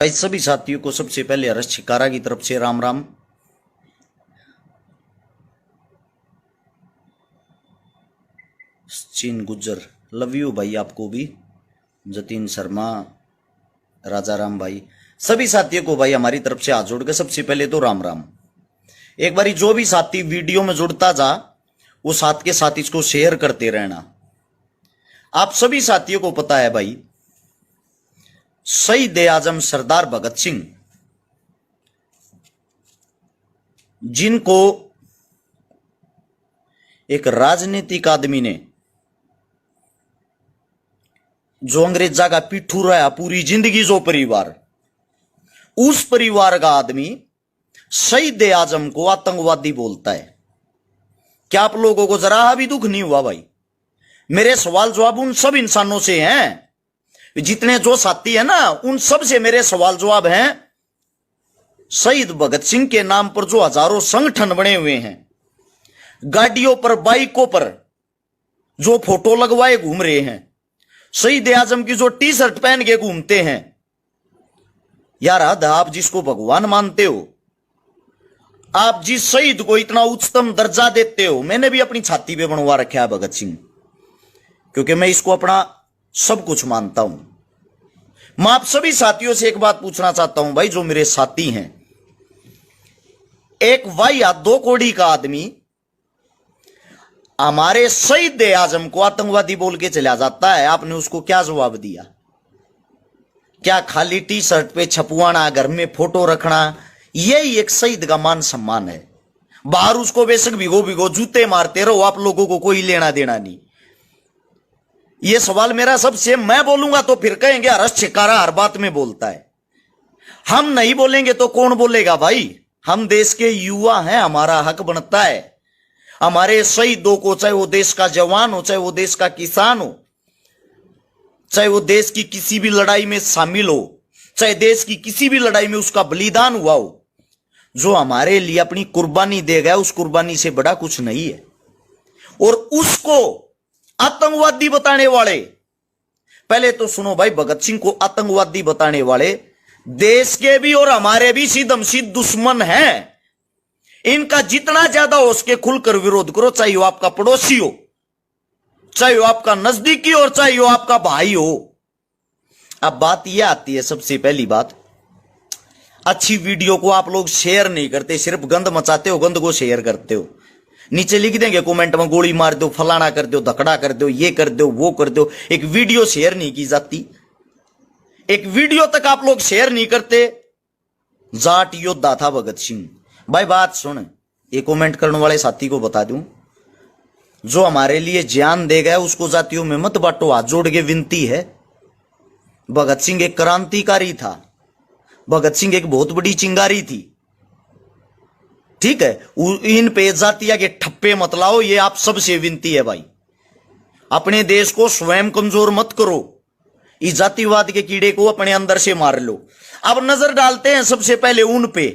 भाई सभी साथियों को सबसे पहले हर्ष छिकारा की तरफ से राम राम। चीन गुज्जर लव यू भाई, आपको भी। जतीन शर्मा, राजा राम भाई, सभी साथियों को भाई हमारी तरफ से हाथ जोड़ के सबसे पहले तो राम राम। एक बारी जो भी साथी वीडियो में जुड़ता जा वो साथ के साथ इसको शेयर करते रहना। आप सभी साथियों को पता है भाई, शहीद आजम सरदार भगत सिंह, जिनको एक राजनीतिक आदमी ने जो अंग्रेजा का पिट्ठू रहा पूरी जिंदगी, जो परिवार, उस परिवार का आदमी शहीद आजम को आतंकवादी बोलता है। क्या आप लोगों को जरा भी दुख नहीं हुआ भाई? मेरे सवाल जवाब उन सब इंसानों से हैं, जितने जो साथी है ना, उन सब से मेरे सवाल जवाब हैं। शहीद भगत सिंह के नाम पर जो हजारों संगठन बने हुए हैं, गाड़ियों पर, बाइकों पर जो फोटो लगवाए घूम रहे हैं, शहीद आजम की जो टी शर्ट पहन के घूमते हैं, यार हद, आप जिसको भगवान मानते हो, आप जिस शहीद को इतना उच्चतम दर्जा देते हो, मैंने भी अपनी छाती पे बनवा रखा है भगत सिंह, क्योंकि मैं इसको अपना सब कुछ मानता हूं। मैं आप सभी साथियों से एक बात पूछना चाहता हूं भाई, जो मेरे साथी हैं, एक वाई या दो कोड़ी का आदमी हमारे शहीद आजम को आतंकवादी बोल के चला जाता है, आपने उसको क्या जवाब दिया? क्या खाली टी शर्ट पे छपवाना, घर में फोटो रखना, यही एक शहीद का मान सम्मान है? बाहर उसको बेशक भिगो भिगो जूते मारते रहो, आप लोगों को कोई लेना देना नहीं। ये सवाल मेरा सबसे, मैं बोलूंगा तो फिर कहेंगे हर्ष छिकारा हर बात में बोलता है। हम नहीं बोलेंगे तो कौन बोलेगा भाई? हम देश के युवा हैं, हमारा हक बनता है हमारे शहीदों को, चाहे वो देश का जवान हो, चाहे वो देश का किसान हो, चाहे वो देश की किसी भी लड़ाई में शामिल हो, चाहे देश की किसी भी लड़ाई में उसका बलिदान हुआ हो, जो हमारे लिए अपनी कुर्बानी दे गया, उस कुर्बानी से बड़ा कुछ नहीं है। और उसको आतंकवादी बताने वाले, पहले तो सुनो भाई, भगत सिंह को आतंकवादी बताने वाले देश के भी और हमारे भी सीधम सीध दुश्मन हैं। इनका जितना ज्यादा हो सके खुलकर विरोध करो, चाहे वो आपका पड़ोसी हो, चाहे वो आपका नजदीकी और चाहे वो आपका भाई हो। अब बात यह आती है, सबसे पहली बात, अच्छी वीडियो को आप लोग शेयर नहीं करते, सिर्फ गंद मचाते हो, गंद को शेयर करते हो। नीचे लिख देंगे कमेंट में, गोली मार दो, फलाना कर दो, धकड़ा कर दो, ये कर दो, वो कर दो। एक वीडियो शेयर नहीं की जाती, एक वीडियो तक आप लोग शेयर नहीं करते। जाट योद्धा था भगत सिंह भाई। बात सुन, ये कमेंट करने वाले साथी को बता दूं, जो हमारे लिए जान दे गया उसको जातियों में मत बांटो, हाथ जोड़ के विनती है। भगत सिंह एक क्रांतिकारी था, भगत सिंह एक बहुत बड़ी चिंगारी थी, ठीक है? इन पे जातिया के ठप्पे मत लाओ, ये आप सबसे विनती है भाई। अपने देश को स्वयं कमजोर मत करो, इस जातिवाद के कीड़े को अपने अंदर से मार लो। अब नजर डालते हैं सबसे पहले उन पे,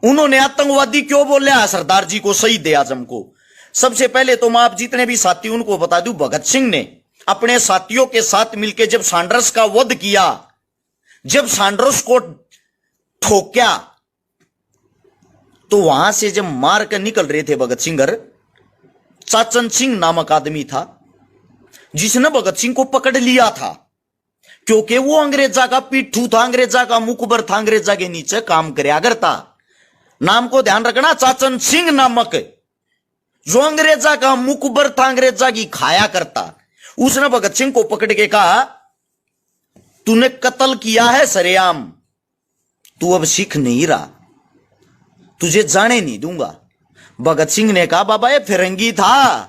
उन्होंने आतंकवादी क्यों बोला सरदार जी को, शहीद आजम को। सबसे पहले तो मैं आप जितने भी साथी उनको बता दूं, भगत सिंह ने अपने साथियों के साथ मिलकर जब सैंडर्स का वध किया, जब सैंडर्स को ठोक्या, तो वहां से जब मार कर निकल रहे थे भगत सिंह, चाचन सिंह नामक आदमी था जिसने भगत सिंह को पकड़ लिया था, क्योंकि वो अंग्रेजा का पिट्ठू था, अंग्रेजा का मुखबर था, अंग्रेजा के नीचे काम करया करता। नाम को ध्यान रखना, चाचन सिंह नामक, जो अंग्रेजा का मुखबर था, अंग्रेजा की खाया करता। उसने भगत सिंह को पकड़ के कहा, तूने कत्ल किया है सरेआम, तू अब सीख नहीं रहा, तुझे जाने नहीं दूंगा। भगत सिंह ने कहा, बाबा ये फिरंगी था,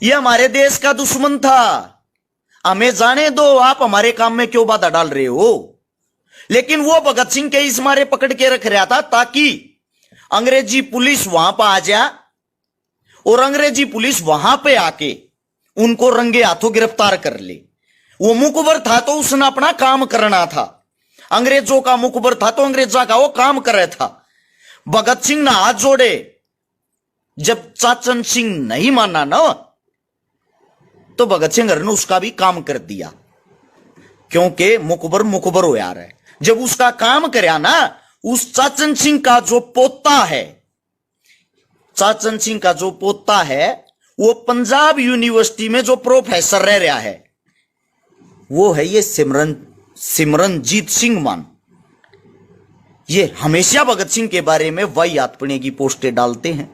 ये हमारे देश का दुश्मन था, हमें जाने दो, आप हमारे काम में क्यों बाधा डाल रहे हो? लेकिन वो भगत सिंह के इस मारे पकड़ के रख रहा था ताकि अंग्रेजी पुलिस वहां पर आ जाए और अंग्रेजी पुलिस वहां पे आके उनको रंगे हाथों गिरफ्तार कर ले। वो मुखबर था तो उसने अपना काम करना था, अंग्रेजों का मुखबर था तो अंग्रेजा का वो काम कर रहा था। भगत सिंह ने हाथ जोड़े, जब चाचन सिंह नहीं माना ना, तो भगत सिंह ने उसका भी काम कर दिया। क्योंकि मुखबर मुखबर हो यार है। जब उसका काम करया ना, उस चाचन सिंह का जो पोता है, चाचन सिंह का जो पोता है, वो पंजाब यूनिवर्सिटी में जो प्रोफेसर रह रहा है, वो है ये सिमरनजीत सिंह मान। ये हमेशा भगत सिंह के बारे में वाहियातपने की पोस्टें डालते हैं,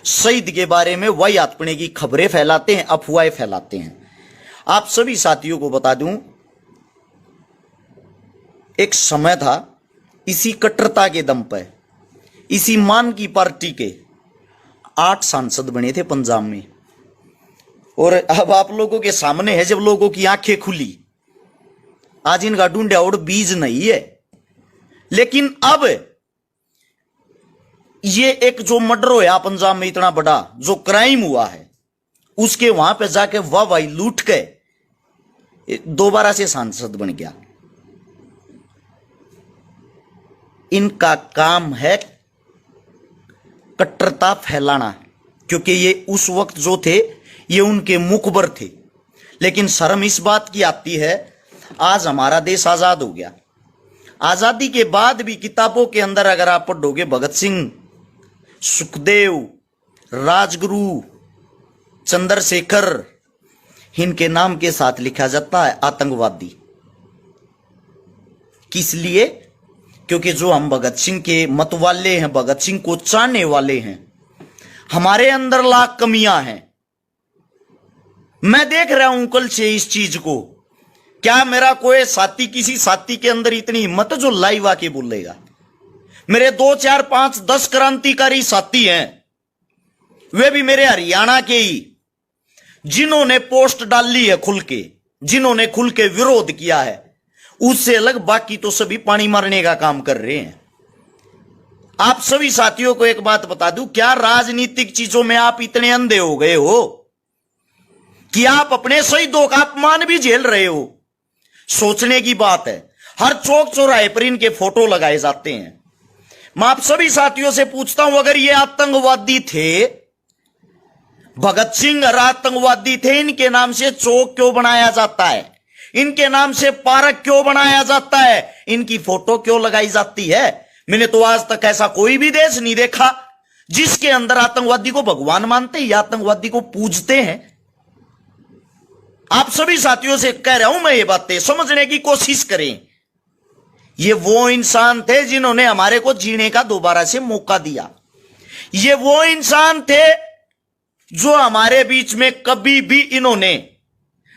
शहीद के बारे में वाहियातपने की खबरें फैलाते हैं, अफवाहें फैलाते हैं। आप सभी साथियों को बता दूं, एक समय था, इसी कट्टरता के दम पर, इसी मान की पार्टी के 8 सांसद बने थे पंजाब में। और अब आप लोगों के सामने है, जब लोगों की आंखें खुली, आज इनका ढूंढा और बीज नहीं है। लेकिन अब ये एक जो मर्डर हुआ पंजाब में, इतना बड़ा जो क्राइम हुआ है, उसके वहां पे जाके वाह भाई लूट के दोबारा से सांसद बन गया। इनका काम है कट्टरता फैलाना, क्योंकि ये उस वक्त जो थे ये उनके मुखबर थे। लेकिन शर्म इस बात की आती है, आज हमारा देश आजाद हो गया, आजादी के बाद भी किताबों के अंदर अगर आप पढ़ोगे, भगत सिंह, सुखदेव, राजगुरु, चंद्रशेखर, इनके नाम के साथ लिखा जाता है आतंकवादी। किस लिए? क्योंकि जो हम भगत सिंह के मत वाले हैं, भगत सिंह को चाहने वाले हैं, हमारे अंदर लाख कमियां हैं। मैं देख रहा हूं कल से इस चीज को। क्या मेरा कोई साथी, किसी साथी के अंदर इतनी हिम्मत जो लाइव आके बोलेगा? मेरे 2, 4, 5, 10 क्रांतिकारी साथी हैं, वे भी मेरे हरियाणा के ही, जिन्होंने पोस्ट डाली है खुल के, जिन्होंने खुल के विरोध किया है। उससे अलग बाकी तो सभी पानी मारने का काम कर रहे हैं। आप सभी साथियों को एक बात बता दूं, क्या राजनीतिक चीजों में आप इतने अंधे हो गए हो कि आप अपने शहीदों का अपमान भी झेल रहे हो? सोचने की बात है। हर चौक चौराहे पर इनके फोटो लगाए जाते हैं। मैं आप सभी साथियों से पूछता हूं, अगर ये आतंकवादी थे, भगत सिंह आतंकवादी थे, इनके नाम से चौक क्यों बनाया जाता है? इनके नाम से पार्क क्यों बनाया जाता है? इनकी फोटो क्यों लगाई जाती है? मैंने तो आज तक ऐसा कोई भी देश नहीं देखा जिसके अंदर आतंकवादी को भगवान मानते हैं या आतंकवादी को पूजते हैं। आप सभी साथियों से कह रहा हूं मैं, ये बातें समझने की कोशिश करें। ये वो इंसान थे जिन्होंने हमारे को जीने का दोबारा से मौका दिया। ये वो इंसान थे जो हमारे बीच में कभी भी इन्होंने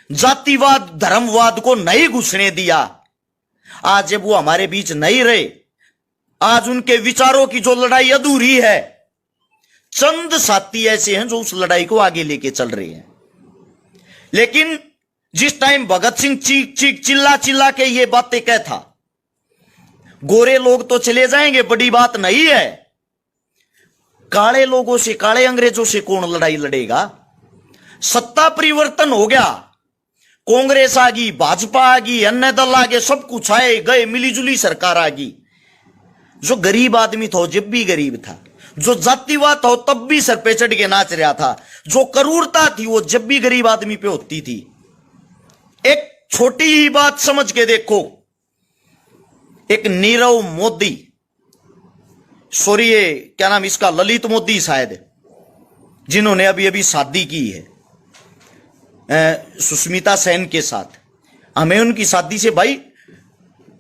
जातिवाद, धर्मवाद को नहीं घुसने दिया। आज जब वो हमारे बीच नहीं रहे, आज उनके विचारों की जो लड़ाई अधूरी है, चंद साथी ऐसे हैं जो उस लड़ाई को आगे लेके चल रहे हैं। लेकिन जिस टाइम भगत सिंह चीख चीख चिल्ला चिल्ला के ये बातें कहता, गोरे लोग तो चले जाएंगे, बड़ी बात नहीं है। काले लोगों से, काले अंग्रेजों से कौन लड़ाई लड़ेगा? सत्ता परिवर्तन हो गया, कांग्रेस आ गई, भाजपा आ गई, अन्य दल आ गए, सब कुछ आए गए, मिलीजुली सरकार आ गई। जो गरीब आदमी था जब भी गरीब था, जो जातिवाद था तब भी सर पे चढ़ के नाच रहा था, जो क्रूरता थी वो जब भी गरीब आदमी पे होती थी। एक छोटी ही बात समझ के देखो, एक नीरव मोदी, सॉरी ये क्या नाम इसका, ललित मोदी शायद, जिन्होंने अभी अभी शादी की है सुष्मिता सेन के साथ। हमें उनकी शादी से भाई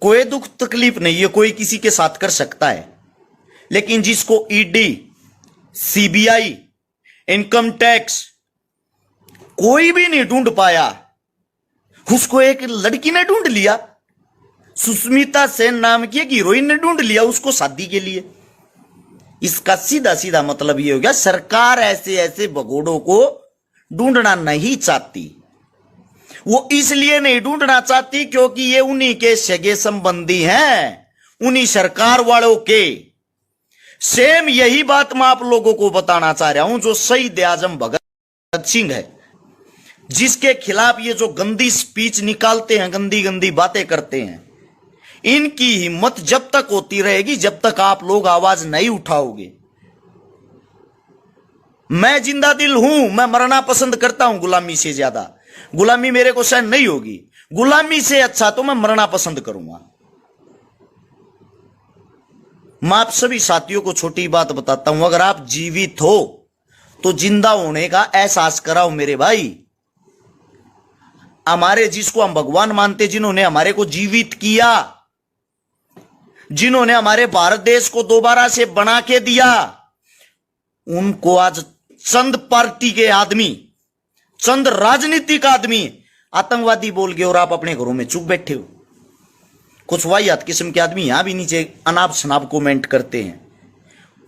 कोई दुख तकलीफ नहीं है, कोई किसी के साथ कर सकता है। लेकिन जिसको ईडी, सीबीआई, इनकम टैक्स कोई भी नहीं ढूंढ पाया, उसको एक लड़की ने ढूंढ लिया। सुष्मिता सेन नाम की एक हीरोइन ने ढूंढ लिया उसको शादी के लिए। इसका सीधा सीधा मतलब ये हो गया, सरकार ऐसे ऐसे भगोड़ों को ढूंढना नहीं चाहती। वो इसलिए नहीं ढूंढना चाहती क्योंकि ये उन्हीं के सगे संबंधी हैं, उन्हीं सरकार वालों के। सेम यही बात मैं आप लोगों को बताना चाह रहा हूं, जो शहीद आजम भगत सिंह है, जिसके खिलाफ ये जो गंदी स्पीच निकालते हैं, गंदी गंदी बातें करते हैं, इनकी हिम्मत जब तक होती रहेगी जब तक आप लोग आवाज नहीं उठाओगे। मैं जिंदा दिल हूं, मैं मरना पसंद करता हूं गुलामी से ज्यादा। गुलामी मेरे को सहन नहीं होगी, गुलामी से अच्छा तो मैं मरना पसंद करूंगा। मैं आप सभी साथियों को छोटी बात बताता हूं, अगर आप जीवित हो तो जिंदा होने का एहसास कराओ मेरे भाई। हमारे जिसको हम भगवान मानते, जिन्होंने हमारे को जीवित किया, जिन्होंने हमारे भारत देश को दोबारा से बना के दिया, उनको आज चंद पार्टी के आदमी, चंद राजनीतिक आदमी आतंकवादी बोल के और आप अपने घरों में चुप बैठे हो। कुछ वाहियात किस्म के आदमी यहां भी नीचे अनाप शनाप कमेंट करते हैं।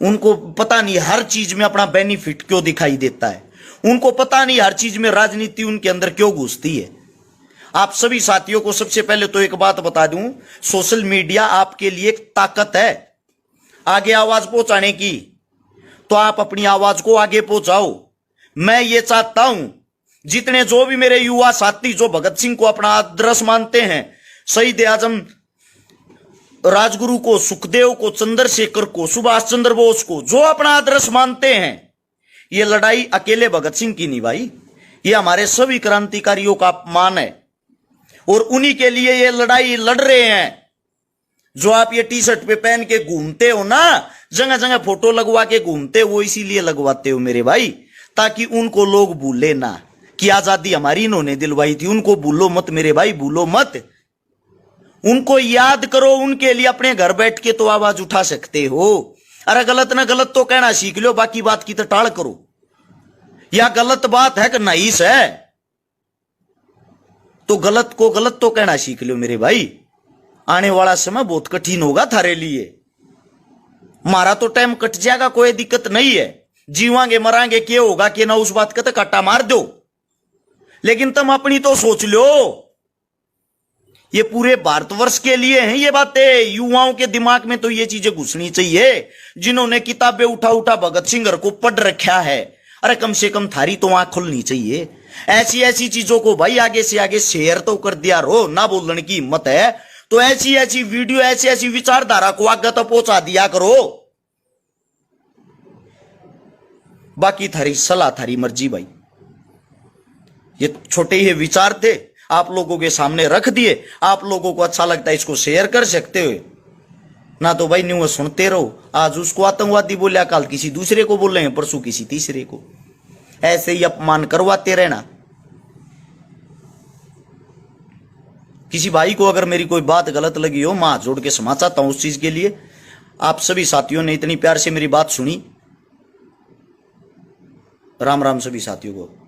उनको पता नहीं हर चीज में अपना बेनिफिट क्यों दिखाई देता है, उनको पता नहीं हर चीज में राजनीति उनके अंदर क्यों घुसती है। आप सभी साथियों को सबसे पहले तो एक बात बता दूं, सोशल मीडिया आपके लिए एक ताकत है आगे आवाज पहुंचाने की, तो आप अपनी आवाज को आगे पहुंचाओ। मैं ये चाहता हूं जितने जो भी मेरे युवा साथी जो भगत सिंह को अपना आदर्श मानते हैं, शहीद आजम राजगुरु को, सुखदेव को, चंद्रशेखर को, सुभाष चंद्र बोस को जो अपना आदर्श मानते हैं, ये लड़ाई अकेले भगत सिंह की नहीं भाई, ये हमारे सभी क्रांतिकारियों का अपमान है और उन्हीं के लिए ये लड़ाई लड़ रहे हैं। जो आप ये टी शर्ट पे पहन के घूमते हो ना, जगह जगह फोटो लगवा के घूमते हो, वो इसीलिए लगवाते हो मेरे भाई, ताकि उनको लोग भूले ना कि आजादी हमारी इन्होंने दिलवाई थी। उनको भूलो मत मेरे भाई, भूलो मत, उनको याद करो। उनके लिए अपने घर बैठ के तो आवाज उठा सकते हो। अरे गलत ना गलत तो कहना सीख लो, बाकी बात की तो टाल करो। या गलत बात है कि नाइस है तो गलत को गलत तो कहना सीख लो मेरे भाई। आने वाला समय बहुत कठिन होगा थारे लिए। मारा तो टाइम कट जाएगा, कोई दिक्कत नहीं है, जीवांगे मरांगे, क्या होगा कि ना, उस बात का तो कट्टा मार दो, लेकिन तुम अपनी तो सोच लो। ये पूरे भारतवर्ष के लिए हैं ये बातें। युवाओं के दिमाग में तो ये चीजें घुसनी चाहिए। जिन्होंने किताबें उठा उठा भगत सिंह को पढ़ रखा है, अरे कम से कम थारी तो आंख खुलनी चाहिए। ऐसी ऐसी चीजों को भाई आगे से आगे शेयर तो कर दिया रो, ना बोलने की हिम्मत है तो ऐसी ऐसी वीडियो, ऐसी ऐसी विचारधारा को आगे तो पहुंचा दिया करो। बाकी थारी सलाह, थारी मर्जी भाई। ये छोटे ही विचार थे, आप लोगों के सामने रख दिए। आप लोगों को अच्छा लगता है इसको शेयर कर सकते हो ना, तो भाई न्यूज़ सुनते रहो। आज उसको आतंकवादी बोलिया, कल किसी दूसरे को बोल रहे हैं, परसों किसी तीसरे को। ऐसे ही अपमान करवाते रहना। किसी भाई को अगर मेरी कोई बात गलत लगी हो, मैं हाथ जोड़ के क्षमा चाहता हूं उस चीज के लिए। आप सभी साथियों ने इतनी प्यार से मेरी बात सुनी। राम राम सभी साथियों को।